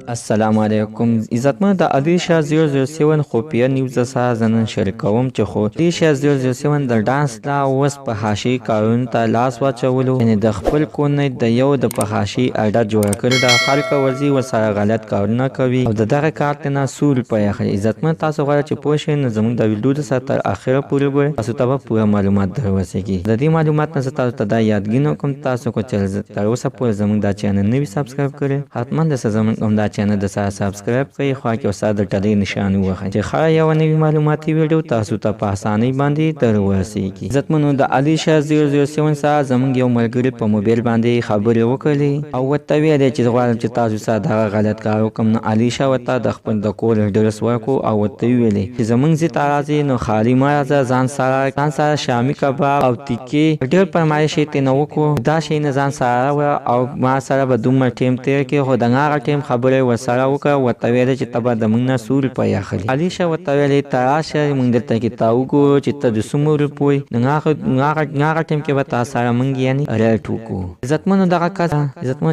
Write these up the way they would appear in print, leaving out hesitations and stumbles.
السلام علیکم عزتمن د الیشا 007 خفیه نیوز څخه زنن شریکوم چې خو الیشا 007 د ډانس لا اوس په حاشي کارونو ته لاس واچولو یعنی د خپل کورنۍ د یو د په حاشي اډه جوړه کړې ده خلک ورځي ورسره غلط کارونه کوي او دغه کار ته نه سول پي اخلي عزتمن تاسو غواړئ چې پوه شئ نو زموږ د ویډیو سره تر اخره پورې وګورئ تاسو ته به پوره معلومات در ورسیږي د دې معلومات نه تاسو ته دا یادګینو کوم تاسو کو چې تر اوسه پورې زموږ دا چینل نه وي سبسکرایب کړئ حتما د زموږ هم دا چینل د سره سبسکرایب کړئ خو کې اوسه د ټلې نشان ووهئ چې خا یو نوی معلوماتي ویډیو تاسو ته په اسانۍ باندې در ورسیږي عزتمنو د الیشا 007 سره زموږ یو ملګری په موبایل باندې خبرې وکړې او ورته ویل چې غواړم چې تاسو سره دا غلط کار وکړم نو الیشا ورته د خپل د کور اډرس ورکړو او ورته ویل چې زموږ زی ترازی نو خالی ما ځان سره شامي کباب او تیکې ډېر فرمایش یې نه وکړو دا شی نه ځان سره او ما سره به دومره ټیم تیر کې خو دغه ټیم خبرې ورسره وکړه ورته ویل چې ته به د موږ نه څو روپۍ اخلي الیشا ورته ویلې ته راشه موږ درته کې تا وګورو چې ته د څومره روپۍ نو هغه ټیم کې به تا سره موږ یعنې ریټ وکړو عزتمنو دغه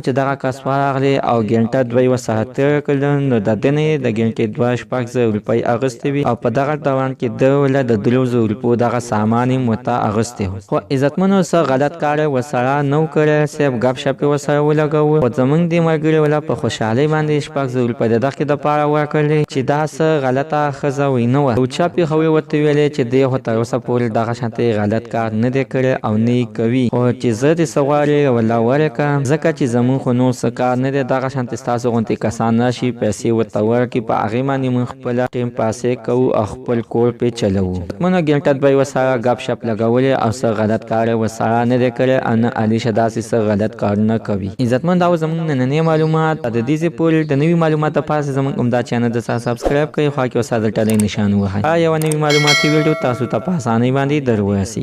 چې دغه کس ورغلی او ګنټه دوی ورسره تېره کړل نو د ده نه یې د ګنټې 2 روپۍ اخیستې وي او په دغه دوران کې ده له د 300 روپو دغه سامان یې ورته اخیستی و خو عزتمنو څه غلط کار یې ورسره نه و کړی صرف ګپ شپ یې ورسره ولګوه خو زموږ دې ملګري ولا په خوشحالۍ باندې 200 روپۍ د دغې دپاره ورکړلې چې دا څه غلطه ښځه وی نه وه او چا پېښوي ورته ویلې چې دی خو تر اوسه پورې دغه شانتې غلط کار نه دی کړی او نه یې کوي خو چې زه دې څه غواړې والله ورکړه ځکه چې زموږ خو نور څه کار نه دی دغه شانتې ستاسو غوندې کسان راشي پیسې ورته ورکړي په هغې باندې موږ خپله ټیم پاسې کوو او خپل کور پې چلوو منو ګنټه دوی ورسره ګپ شپ لګولې او څه غلط کار یې ورسره نه دی کړی او نه الیشا داسې څه غلط کارونه کوي عزتمن دا و زموږ نننی معلومات د دې ځای پورې د نوي معلومات دپاره زموږ همدا چینل د سره سبسکرایب کړئ خوا کې اوسه د ټلۍ نشان ووهئ یوه نوي معلوماتي ویډیو تاسو ته په اسانۍ باندې در ورسي